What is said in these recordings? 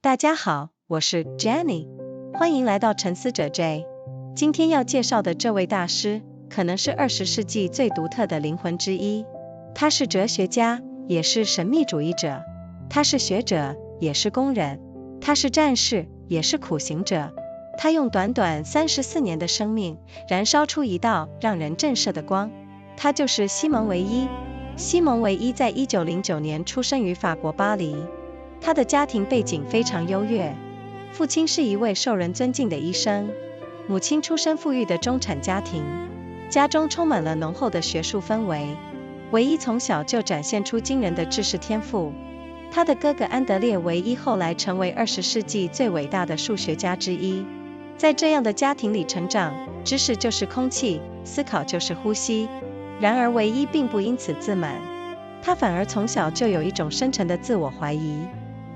大家好，我是 Jenny， 欢迎来到沉思者 J。今天要介绍的这位大师，可能是20世纪最独特的灵魂之一。他是哲学家，也是神秘主义者；他是学者，也是工人；他是战士，也是苦行者。他用短短34年的生命，燃烧出一道让人震慑的光。他就是西蒙韋伊。西蒙韋伊在1909年出生于法国巴黎。他的家庭背景非常优越，父亲是一位受人尊敬的医生，母亲出身富裕的中产家庭，家中充满了浓厚的学术氛围。韋伊从小就展现出惊人的知识天赋。他的哥哥安德烈·韋伊后来成为20世纪最伟大的数学家之一。在这样的家庭里成长，知识就是空气，思考就是呼吸。然而韋伊并不因此自满，他反而从小就有一种深沉的自我怀疑。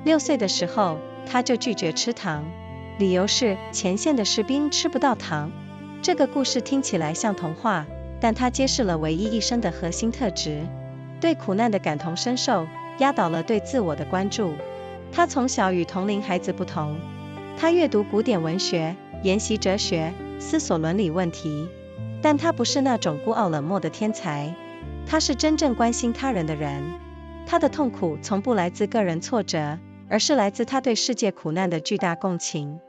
6岁的时候，他就拒绝吃糖，理由是前线的士兵吃不到糖。这个故事听起来像童话，但它揭示了韋伊一生的核心特质：对苦难的感同身受，压倒了对自我的关注。他从小与同龄孩子不同，他阅读古典文学，研习哲学，思索伦理问题。但他不是那种孤傲冷漠的天才，他是真正关心他人的人。他的痛苦从不来自个人挫折，而是来自他对世界苦难的巨大共情。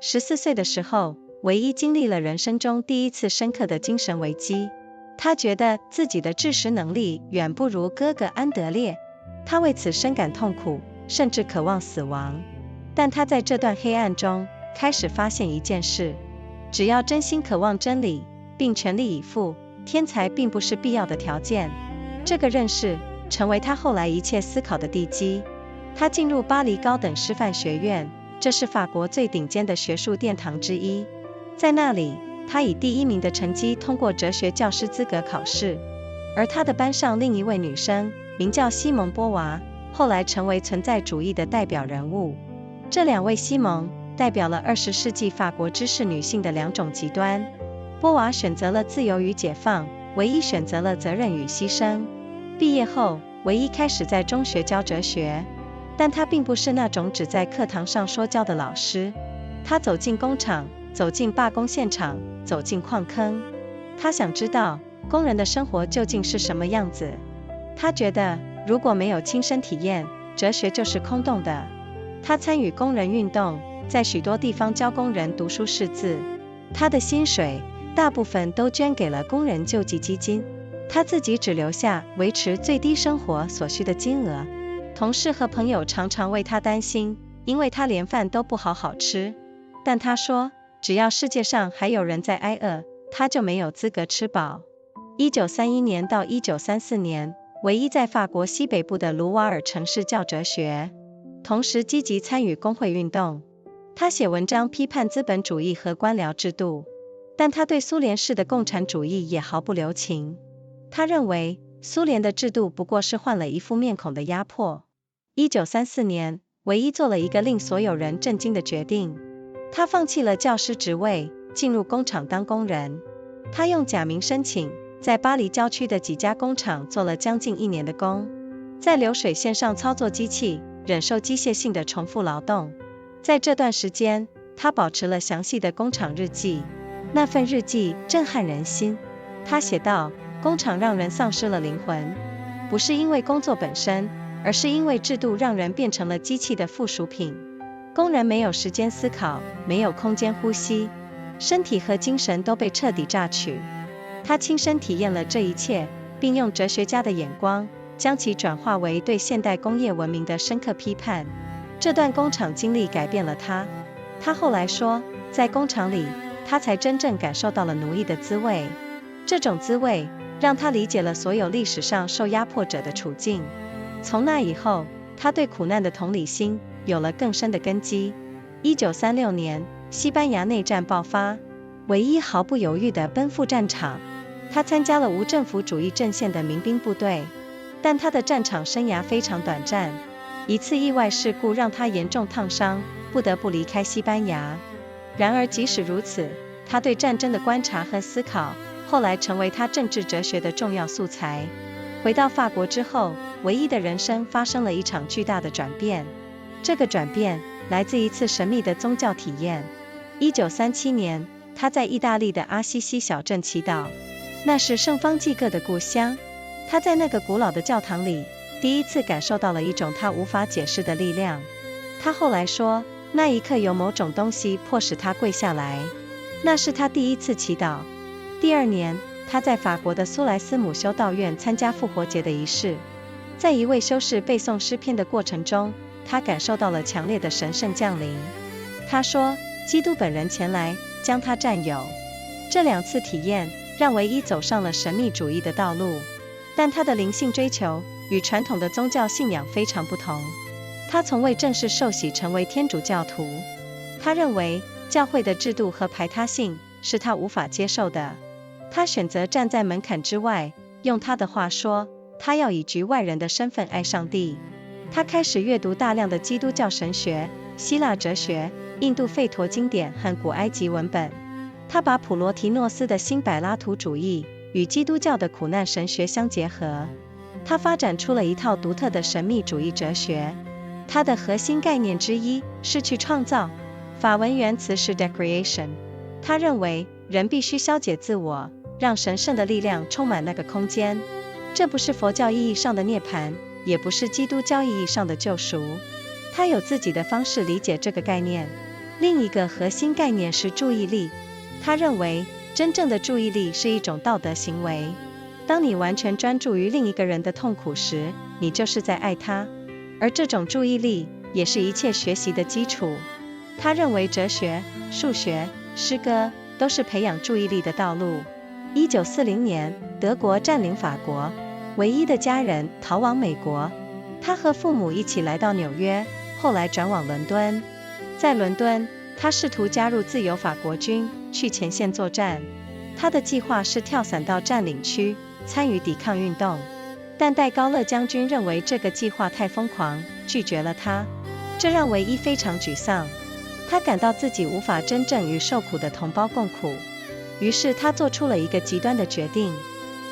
14岁的时候，韋伊经历了人生中第一次深刻的精神危机。他觉得自己的知识能力远不如哥哥安德烈，他为此深感痛苦，甚至渴望死亡。但他在这段黑暗中开始发现一件事：只要真心渴望真理，并全力以赴，天才并不是必要的条件。这个认识成为他后来一切思考的地基。他进入巴黎高等师范学院，这是法国最顶尖的学术殿堂之一。在那里，他以第1名的成绩通过哲学教师资格考试。而他的班上另一位女生名叫西蒙波娃，后来成为存在主义的代表人物。这2位西蒙代表了20世纪法国知识女性的2种极端。波娃选择了自由与解放，韋伊选择了责任与牺牲。毕业后，韋伊开始在中学教哲学，但他并不是那种只在课堂上说教的老师。他走进工厂，走进罢工现场，走进矿坑。他想知道工人的生活究竟是什么样子。他觉得如果没有亲身体验，哲学就是空洞的。他参与工人运动，在许多地方教工人读书识字。他的薪水大部分都捐给了工人救济基金，他自己只留下维持最低生活所需的金额。同事和朋友常常为他担心，因为他连饭都不好好吃。但他说，只要世界上还有人在挨饿，他就没有资格吃饱。1931年到1934年，韋伊在法国西北部的卢瓦尔城市教哲学，同时积极参与工会运动。他写文章批判资本主义和官僚制度，但他对苏联式的共产主义也毫不留情。他认为苏联的制度不过是换了一副面孔的压迫。1934年，韋伊做了一个令所有人震惊的决定，他放弃了教师职位，进入工厂当工人。他用假名申请，在巴黎郊区的几家工厂做了将近1年的工，在流水线上操作机器，忍受机械性的重复劳动。在这段时间，他保持了详细的工厂日记。那份日记震撼人心。他写道，工厂让人丧失了灵魂，不是因为工作本身，而是因为制度让人变成了机器的附属品。工人没有时间思考，没有空间呼吸，身体和精神都被彻底榨取。他亲身体验了这一切，并用哲学家的眼光，将其转化为对现代工业文明的深刻批判。这段工厂经历改变了他。他后来说，在工厂里，他才真正感受到了奴役的滋味。这种滋味让他理解了所有历史上受压迫者的处境。从那以后，他对苦难的同理心有了更深的根基。1936年，西班牙内战爆发，韋伊毫不犹豫地奔赴战场。他参加了无政府主义阵线的民兵部队，但他的战场生涯非常短暂。一次意外事故让他严重烫伤，不得不离开西班牙。然而即使如此，他对战争的观察和思考后来成为他政治哲学的重要素材。回到法国之后，韋伊的人生发生了一场巨大的转变。这个转变来自一次神秘的宗教体验。1937年，他在意大利的阿西西小镇祈祷，那是圣方济各的故乡。他在那个古老的教堂里，第一次感受到了一种他无法解释的力量。他后来说，那一刻有某种东西迫使他跪下来，那是他第一次祈祷。第二年，他在法国的苏莱斯姆修道院参加复活节的仪式，在一位修士背诵诗篇的过程中，他感受到了强烈的神圣降临。他说，基督本人前来将他占有。这2次体验让韋伊走上了神秘主义的道路，但他的灵性追求与传统的宗教信仰非常不同。他从未正式受洗成为天主教徒，他认为教会的制度和排他性是他无法接受的。他选择站在门槛之外，用他的话说，他要以局外人的身份爱上帝。他开始阅读大量的基督教神学、希腊哲学、印度吠陀经典和古埃及文本。他把普罗提诺斯的新柏拉图主义与基督教的苦难神学相结合。他发展出了一套独特的神秘主义哲学。他的核心概念之一是去创造，法文原词是 decreation。他认为人必须消解自我，让神圣的力量充满那个空间。这不是佛教意义上的涅槃，也不是基督教意义上的救赎。他有自己的方式理解这个概念。另一个核心概念是注意力。他认为真正的注意力是一种道德行为。当你完全专注于另一个人的痛苦时，你就是在爱他。而这种注意力也是一切学习的基础。他认为哲学、数学、诗歌都是培养注意力的道路。1940年，德国占领法国，韋伊的家人逃往美国。他和父母一起来到纽约，后来转往伦敦。在伦敦，他试图加入自由法国军，去前线作战。他的计划是跳伞到占领区，参与抵抗运动。但戴高乐将军认为这个计划太疯狂，拒绝了他。这让韋伊非常沮丧，他感到自己无法真正与受苦的同胞共苦。于是他做出了一个极端的决定，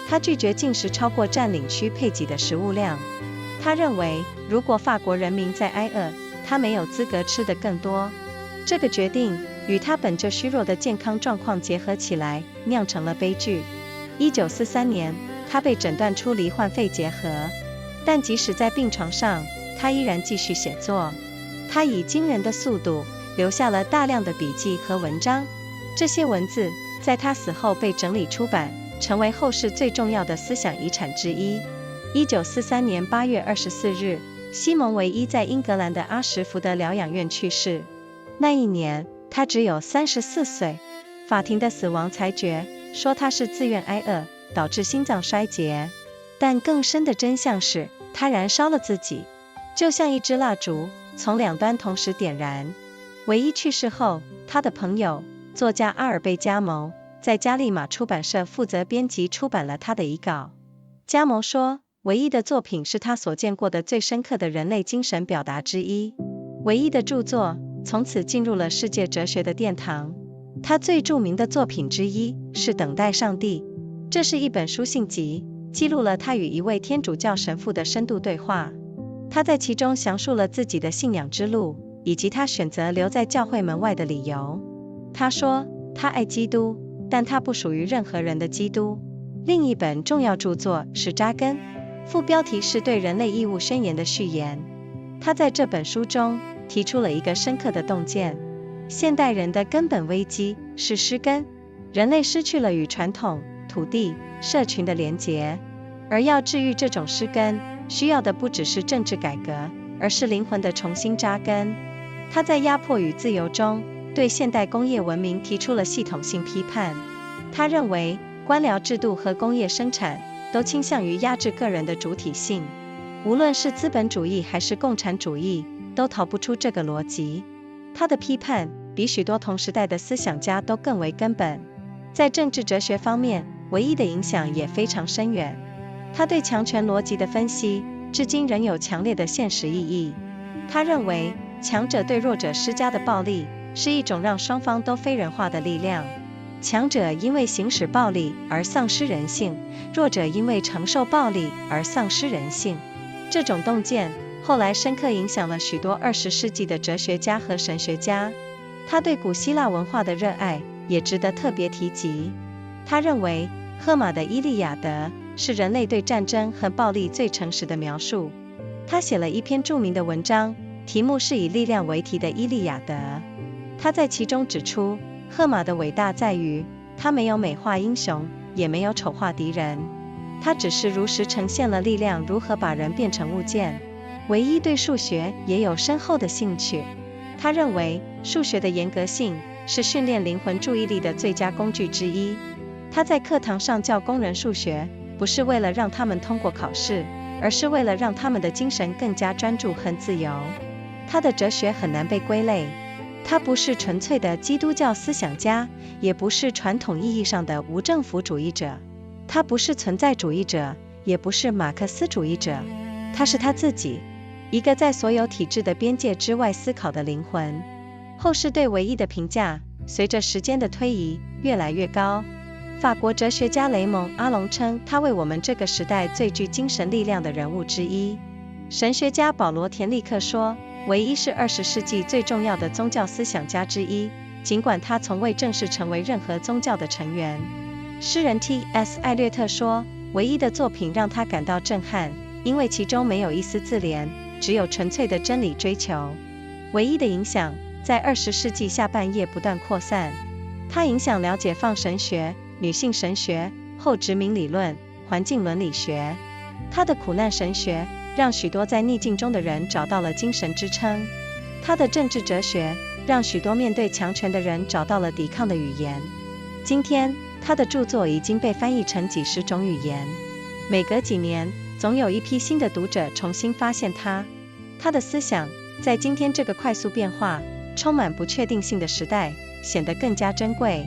他拒绝进食超过占领区配给的食物量。他认为，如果法国人民在挨饿，他没有资格吃得更多。这个决定与他本就虚弱的健康状况结合起来，酿成了悲剧。1943年，他被诊断出罹患肺结核，但即使在病床上，他依然继续写作。他以惊人的速度留下了大量的笔记和文章，这些文字在他死后被整理出版，成为后世最重要的思想遗产之一。1943年8月24日，西蒙韋伊在英格兰的阿什福德疗养院去世。那一年，他只有34岁。法庭的死亡裁决说他是自愿挨饿，导致心脏衰竭。但更深的真相是，他燃烧了自己，就像一支蜡烛，从两端同时点燃。韋伊去世后，他的朋友作家阿尔贝加蒙在加利玛出版社负责编辑出版了他的遗稿。加蒙说，韋伊的作品是他所见过的最深刻的人类精神表达之一。韋伊的著作从此进入了世界哲学的殿堂。他最著名的作品之一是《等待上帝》，这是一本书信集，记录了他与一位天主教神父的深度对话。他在其中详述了自己的信仰之路，以及他选择留在教会门外的理由。他说，他爱基督，但他不属于任何人的基督。另一本重要著作是《扎根》，副标题是对人类义务宣言的序言。他在这本书中提出了一个深刻的洞见：现代人的根本危机是失根，人类失去了与传统、土地、社群的连结，而要治愈这种失根，需要的不只是政治改革，而是灵魂的重新扎根。他在《压迫与自由》中对现代工业文明提出了系统性批判。他认为官僚制度和工业生产都倾向于压制个人的主体性，无论是资本主义还是共产主义，都逃不出这个逻辑。他的批判比许多同时代的思想家都更为根本。在政治哲学方面，韋伊的影响也非常深远。他对强权逻辑的分析，至今仍有强烈的现实意义。他认为，强者对弱者施加的暴力，是一种让双方都非人化的力量。强者因为行使暴力而丧失人性，弱者因为承受暴力而丧失人性。这种洞见后来深刻影响了许多20世纪的哲学家和神学家。他对古希腊文化的热爱也值得特别提及。他认为荷马的《伊利亚德》是人类对战争和暴力最诚实的描述。他写了一篇著名的文章，题目是以力量为题的《伊利亚德》。他在其中指出，荷马的伟大在于他没有美化英雄，也没有丑化敌人，他只是如实呈现了力量如何把人变成物件。韋伊对数学也有深厚的兴趣，他认为数学的严格性是训练灵魂注意力的最佳工具之一。他在课堂上教工人数学，不是为了让他们通过考试，而是为了让他们的精神更加专注和自由。他的哲学很难被归类，他不是纯粹的基督教思想家，也不是传统意义上的无政府主义者，他不是存在主义者，也不是马克思主义者，他是他自己，一个在所有体制的边界之外思考的灵魂。后世对韋伊的评价随着时间的推移越来越高。法国哲学家雷蒙·阿隆称他为我们这个时代最具精神力量的人物之一。神学家保罗·田利克说，韋伊是20世纪最重要的宗教思想家之一，尽管他从未正式成为任何宗教的成员。诗人 T.S. 艾略特说，韋伊的作品让他感到震撼，因为其中没有一丝自怜，只有纯粹的真理追求。韋伊的影响在20世纪下半叶不断扩散，他影响了解放神学、女性神学、后殖民理论、环境伦理学。他的苦难神学让许多在逆境中的人找到了精神支撑。他的政治哲学让许多面对强权的人找到了抵抗的语言。今天，他的著作已经被翻译成几十种语言。每隔几年，总有一批新的读者重新发现他。他的思想在今天这个快速变化、充满不确定性的时代显得更加珍贵。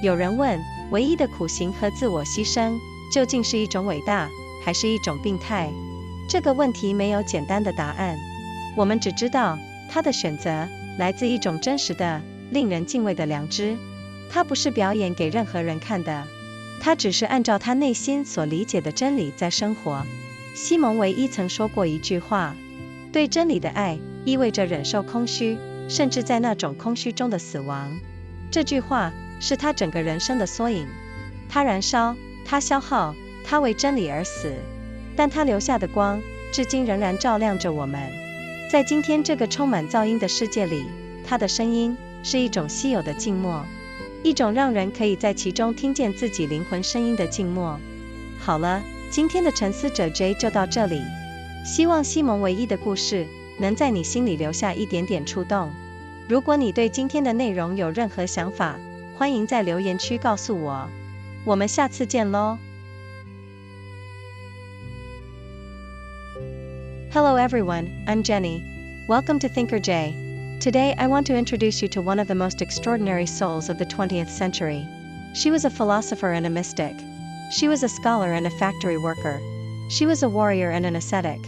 有人问，韋伊的苦行和自我牺牲究竟是一种伟大，还是一种病态？这个问题没有简单的答案。我们只知道，他的选择来自一种真实的、令人敬畏的良知。他不是表演给任何人看的，他只是按照他内心所理解的真理在生活。西蒙·韋伊曾说过一句话，对真理的爱意味着忍受空虚，甚至在那种空虚中的死亡。这句话是他整个人生的缩影。他燃烧，他消耗，他为真理而死，但他留下的光至今仍然照亮着我们。在今天这个充满噪音的世界里，他的声音是一种稀有的静默，一种让人可以在其中听见自己灵魂声音的静默。好了，今天的沉思者 J 就到这里，希望西蒙·韋伊的故事能在你心里留下一点点触动。如果你对今天的内容有任何想法，欢迎在留言区告诉我。我们下次见咯。Hello everyone, I'm Jenny. Welcome to Thinker J. Today I want to introduce you to one of the most extraordinary souls of the 20th century. She was a philosopher and a mystic. She was a scholar and a factory worker. She was a warrior and an ascetic.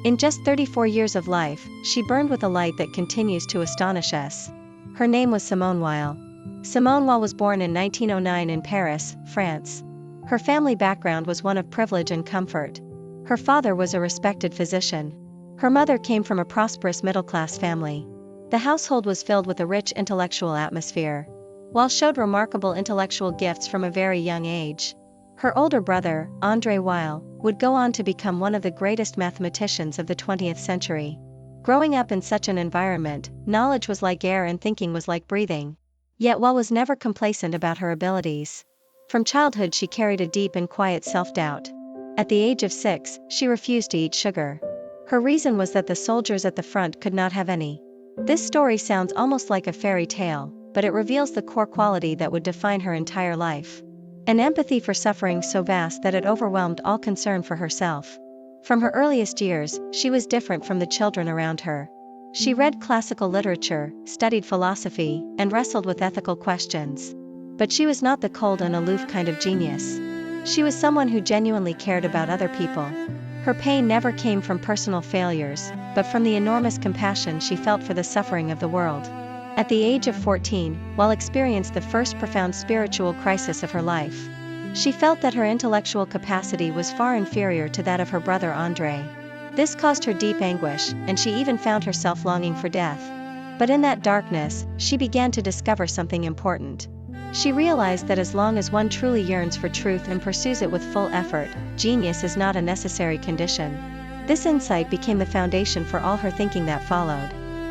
In just 34 years of life, she burned with a light that continues to astonish us. Her name was Simone Weil. Simone Weil was born in 1909 in Paris, France. Her family background was one of privilege and comfort. Her father was a respected physician. Her mother came from a prosperous middle-class family. The household was filled with a rich intellectual atmosphere. Weil showed remarkable intellectual gifts from a very young age. Her older brother, André Weil, would go on to become one of the greatest mathematicians of the 20th century. Growing up in such an environment, knowledge was like air and thinking was like breathing. Yet Weil was never complacent about her abilities. From childhood she carried a deep and quiet self-doubt. At the age of 6, she refused to eat sugar. Her reason was that the soldiers at the front could not have any. This story sounds almost like a fairy tale, but it reveals the core quality that would define her entire life. An empathy for suffering so vast that it overwhelmed all concern for herself. From her earliest years, she was different from the children around her. She read classical literature, studied philosophy, and wrestled with ethical questions. But she was not the cold and aloof kind of genius. She was someone who genuinely cared about other people. Her pain never came from personal failures, but from the enormous compassion she felt for the suffering of the world. At the age of 14, Weil experienced the first profound spiritual crisis of her life. She felt that her intellectual capacity was far inferior to that of her brother André. This caused her deep anguish, and she even found herself longing for death. But in that darkness, she began to discover something important. She realized that as long as one truly yearns for truth and pursues it with full effort, genius is not a necessary condition. This insight became the foundation for all her thinking that followed.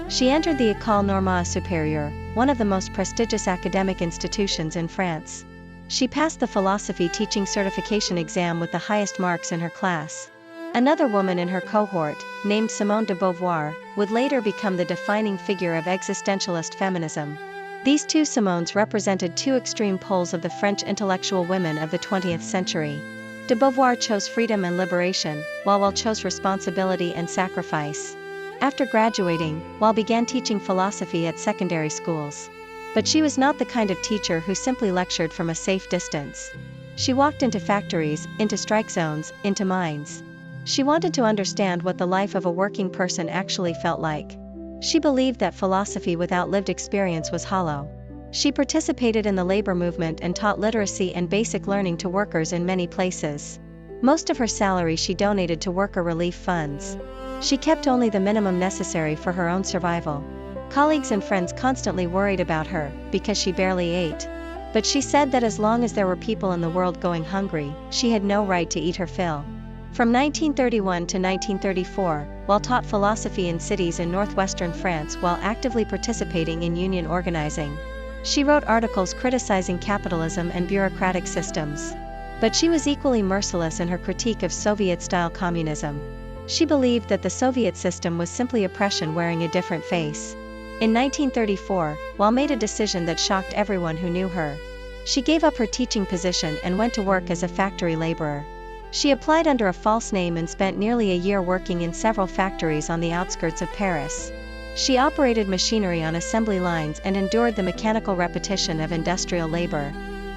She entered the Ecole Normale Superieure, one of the most prestigious academic institutions in France. She passed the philosophy teaching certification exam with the highest marks in her class. Another woman in her cohort, named Simone de Beauvoir, would later become the defining figure of existentialist feminism. These two Simones represented two extreme poles of the French intellectual women of the 20th century. De Beauvoir chose freedom and liberation, while Weil chose responsibility and sacrifice. After graduating, Weil began teaching philosophy at secondary schools. But she was not the kind of teacher who simply lectured from a safe distance. She walked into factories, into strike zones, into mines. She wanted to understand what the life of a working person actually felt like. She believed that philosophy without lived experience was hollow. She participated in the labor movement and taught literacy and basic learning to workers in many places. Most of her salary she donated to worker relief funds. She kept only the minimum necessary for her own survival. Colleagues and friends constantly worried about her, because she barely ate. But she said that as long as there were people in the world going hungry, she had no right to eat her fill. From 1931 to 1934, Weil taught philosophy in cities in northwestern France while actively participating in union organizing. She wrote articles criticizing capitalism and bureaucratic systems. But she was equally merciless in her critique of Soviet-style communism. She believed that the Soviet system was simply oppression wearing a different face. In 1934, Weil made a decision that shocked everyone who knew her. She gave up her teaching position and went to work as a factory laborer. She applied under a false name and spent nearly a year working in several factories on the outskirts of Paris. She operated machinery on assembly lines and endured the mechanical repetition of industrial labor.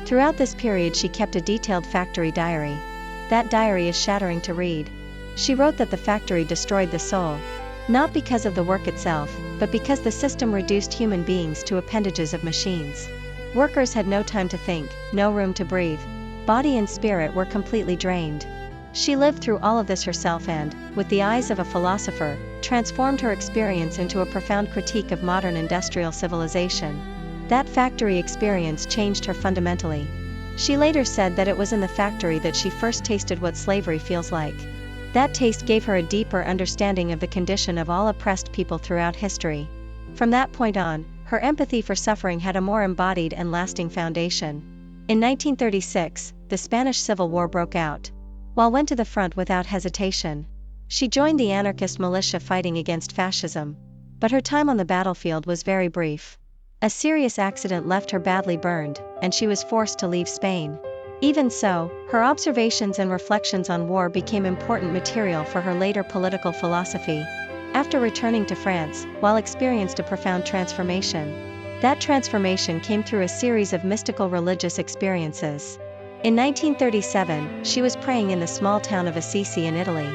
Throughout this period she kept a detailed factory diary. That diary is shattering to read. She wrote that the factory destroyed the soul. Not because of the work itself, but because the system reduced human beings to appendages of machines. Workers had no time to think, no room to breathe. Body and spirit were completely drained. She lived through all of this herself and, with the eyes of a philosopher, transformed her experience into a profound critique of modern industrial civilization. That factory experience changed her fundamentally. She later said that it was in the factory that she first tasted what slavery feels like. That taste gave her a deeper understanding of the condition of all oppressed people throughout history. From that point on, her empathy for suffering had a more embodied and lasting foundation. In 1936, the Spanish Civil War broke out. Weil went to the front without hesitation. She joined the anarchist militia fighting against fascism. But her time on the battlefield was very brief. A serious accident left her badly burned, and she was forced to leave Spain. Even so, her observations and reflections on war became important material for her later political philosophy. After returning to France, Weil experienced a profound transformation. That transformation came through a series of mystical religious experiences. In 1937, she was praying in the small town of Assisi in Italy.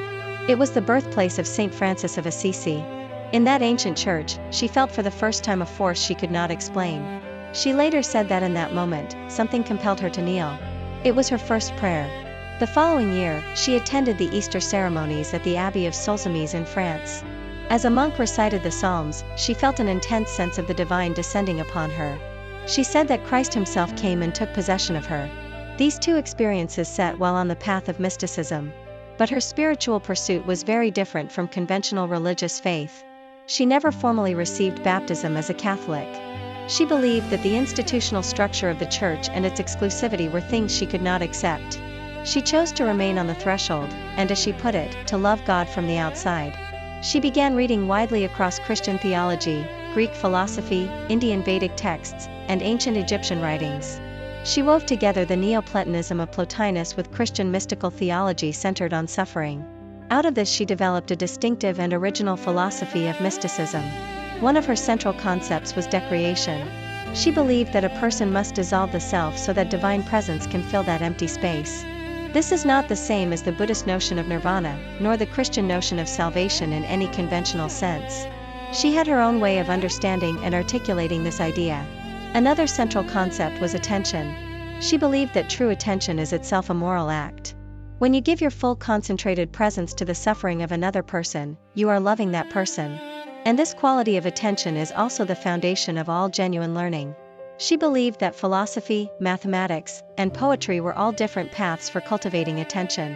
It was the birthplace of Saint Francis of Assisi. In that ancient church, she felt for the first time a force she could not explain. She later said that in that moment, something compelled her to kneel. It was her first prayer. The following year, she attended the Easter ceremonies at the Abbey of Solesmes in France. As a monk recited the Psalms, she felt an intense sense of the divine descending upon her. She said that Christ himself came and took possession of her. These two experiences set Weil on the path of mysticism. But her spiritual pursuit was very different from conventional religious faith. She never formally received baptism as a Catholic. She believed that the institutional structure of the church and its exclusivity were things she could not accept. She chose to remain on the threshold, and as she put it, to love God from the outside. She began reading widely across Christian theology, Greek philosophy, Indian Vedic texts, and ancient Egyptian writings. She wove together the Neoplatonism of Plotinus with Christian mystical theology centered on suffering. Out of this she developed a distinctive and original philosophy of mysticism. One of her central concepts was decreation. She believed that a person must dissolve the self so that divine presence can fill that empty space. This is not the same as the Buddhist notion of nirvana, nor the Christian notion of salvation in any conventional sense. She had her own way of understanding and articulating this idea. Another central concept was attention. She believed that true attention is itself a moral act. When you give your full concentrated presence to the suffering of another person, you are loving that person. And this quality of attention is also the foundation of all genuine learning. She believed that philosophy, mathematics, and poetry were all different paths for cultivating attention.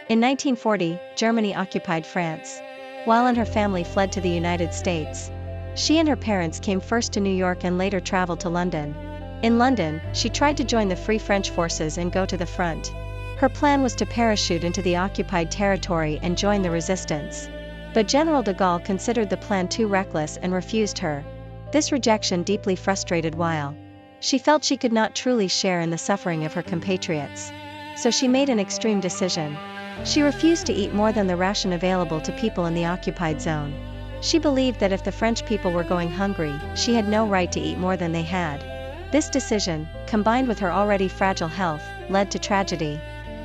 In 1940, Germany occupied France. Weil and her family fled to the United States. She and her parents came first to New York and later traveled to London. In London, she tried to join the Free French forces and go to the front. Her plan was to parachute into the occupied territory and join the resistance. But General de Gaulle considered the plan too reckless and refused her. This rejection deeply frustrated Weil. She felt she could not truly share in the suffering of her compatriots. So she made an extreme decision. She refused to eat more than the ration available to people in the occupied zone. She believed that if the French people were going hungry, she had no right to eat more than they had. This decision, combined with her already fragile health, led to tragedy.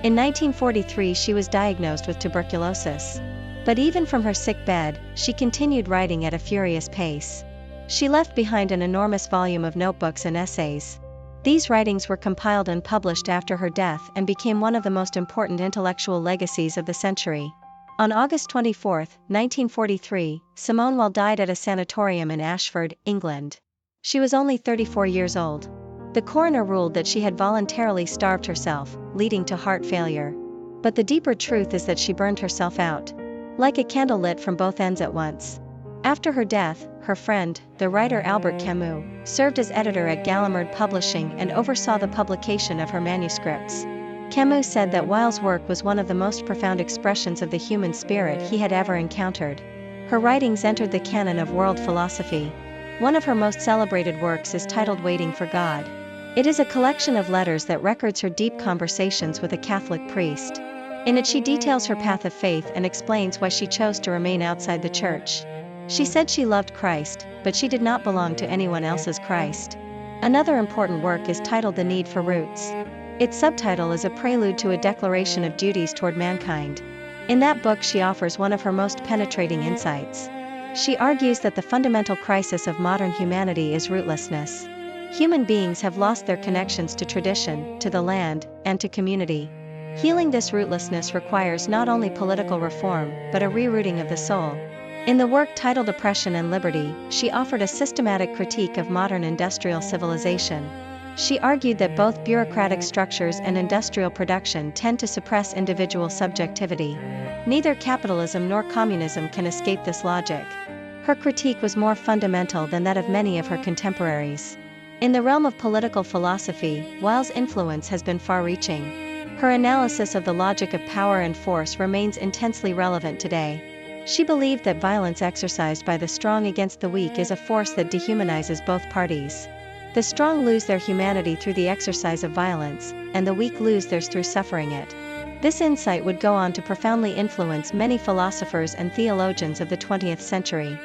In 1943 she was diagnosed with tuberculosis. But even from her sick bed, she continued writing at a furious pace. She left behind an enormous volume of notebooks and essays. These writings were compiled and published after her death and became one of the most important intellectual legacies of the century. On August 24, 1943, Simone Weil died at a sanatorium in Ashford, England. She was only 34 years old. The coroner ruled that she had voluntarily starved herself, leading to heart failure. But the deeper truth is that she burned herself out. Like a candle lit from both ends at once. After her death, her friend, the writer Albert Camus, served as editor at Gallimard Publishing and oversaw the publication of her manuscripts. Camus said that Weil's work was one of the most profound expressions of the human spirit he had ever encountered. Her writings entered the canon of world philosophy. One of her most celebrated works is titled Waiting for God. It is a collection of letters that records her deep conversations with a Catholic priest. In it she details her path of faith and explains why she chose to remain outside the church. She said she loved Christ, but she did not belong to anyone else's Christ. Another important work is titled The Need for Roots. Its subtitle is a prelude to a declaration of duties toward mankind. In that book she offers one of her most penetrating insights. She argues that the fundamental crisis of modern humanity is rootlessness. Human beings have lost their connections to tradition, to the land, and to community. Healing this rootlessness requires not only political reform, but a rerouting of the soul. In the work titled Oppression and Liberty, she offered a systematic critique of modern industrial civilization. She argued that both bureaucratic structures and industrial production tend to suppress individual subjectivity. Neither capitalism nor communism can escape this logic. Her critique was more fundamental than that of many of her contemporaries. In the realm of political philosophy, Weil's influence has been far-reaching. Her analysis of the logic of power and force remains intensely relevant today. She believed that violence exercised by the strong against the weak is a force that dehumanizes both parties. The strong lose their humanity through the exercise of violence, and the weak lose theirs through suffering it. This insight would go on to profoundly influence many philosophers and theologians of the 20th century.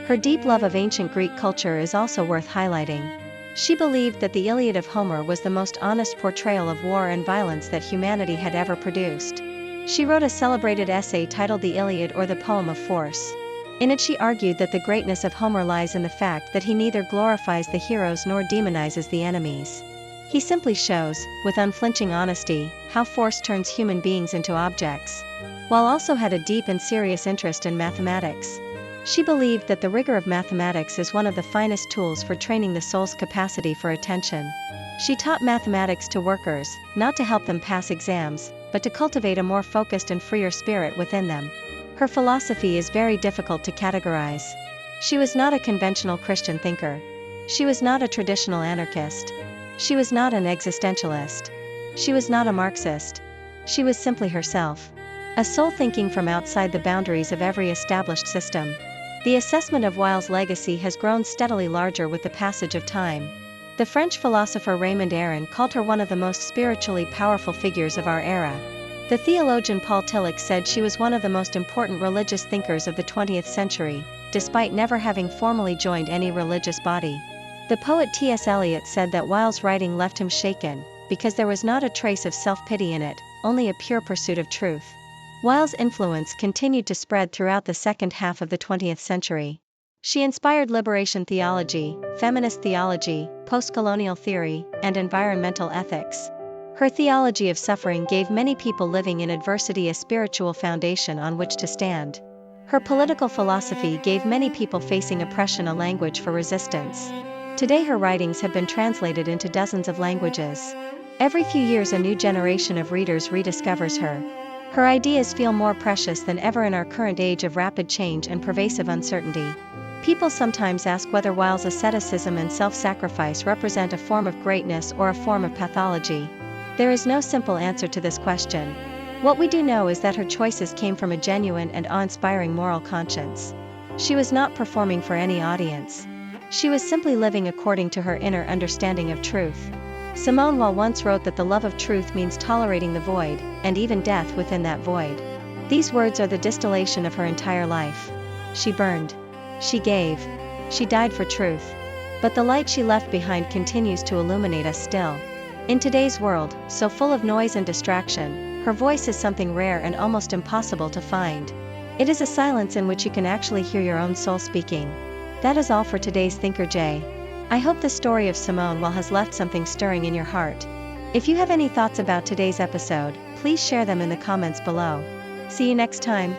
Her deep love of ancient Greek culture is also worth highlighting. She believed that the Iliad of Homer was the most honest portrayal of war and violence that humanity had ever produced. She wrote a celebrated essay titled The Iliad, or the Poem of Force. In it she argued that the greatness of Homer lies in the fact that he neither glorifies the heroes nor demonizes the enemies. He simply shows, with unflinching honesty, how force turns human beings into objects. While also had a deep and serious interest in mathematics. She believed that the rigor of mathematics is one of the finest tools for training the soul's capacity for attention. She taught mathematics to workers, not to help them pass exams, but to cultivate a more focused and freer spirit within them. Her philosophy is very difficult to categorize. She was not a conventional Christian thinker. She was not a traditional anarchist. She was not an existentialist. She was not a Marxist. She was simply herself. A soul thinking from outside the boundaries of every established system. The assessment of Weil's legacy has grown steadily larger with the passage of time. The French philosopher Raymond Aron called her one of the most spiritually powerful figures of our era. The theologian Paul Tillich said she was one of the most important religious thinkers of the 20th century, despite never having formally joined any religious body. The poet T.S. Eliot said that Weil's writing left him shaken, because there was not a trace of self-pity in it, only a pure pursuit of truth. Weil's influence continued to spread throughout the second half of the 20th century. She inspired liberation theology, feminist theology, postcolonial theory, and environmental ethics. Her theology of suffering gave many people living in adversity a spiritual foundation on which to stand. Her political philosophy gave many people facing oppression a language for resistance. Today her writings have been translated into dozens of languages. Every few years a new generation of readers rediscovers her. Her ideas feel more precious than ever in our current age of rapid change and pervasive uncertainty. People sometimes ask whether Weil's asceticism and self-sacrifice represent a form of greatness or a form of pathology. There is no simple answer to this question. What we do know is that her choices came from a genuine and awe-inspiring moral conscience. She was not performing for any audience. She was simply living according to her inner understanding of truth. Simone Weil once wrote that the love of truth means tolerating the void, and even death within that void. These words are the distillation of her entire life. She burned. She gave. She died for truth. But the light she left behind continues to illuminate us still. In today's world, so full of noise and distraction, her voice is something rare and almost impossible to find. It is a silence in which you can actually hear your own soul speaking. That is all for today's Thinker J. I hope the story of Simone Weil has left something stirring in your heart. If you have any thoughts about today's episode, please share them in the comments below. See you next time.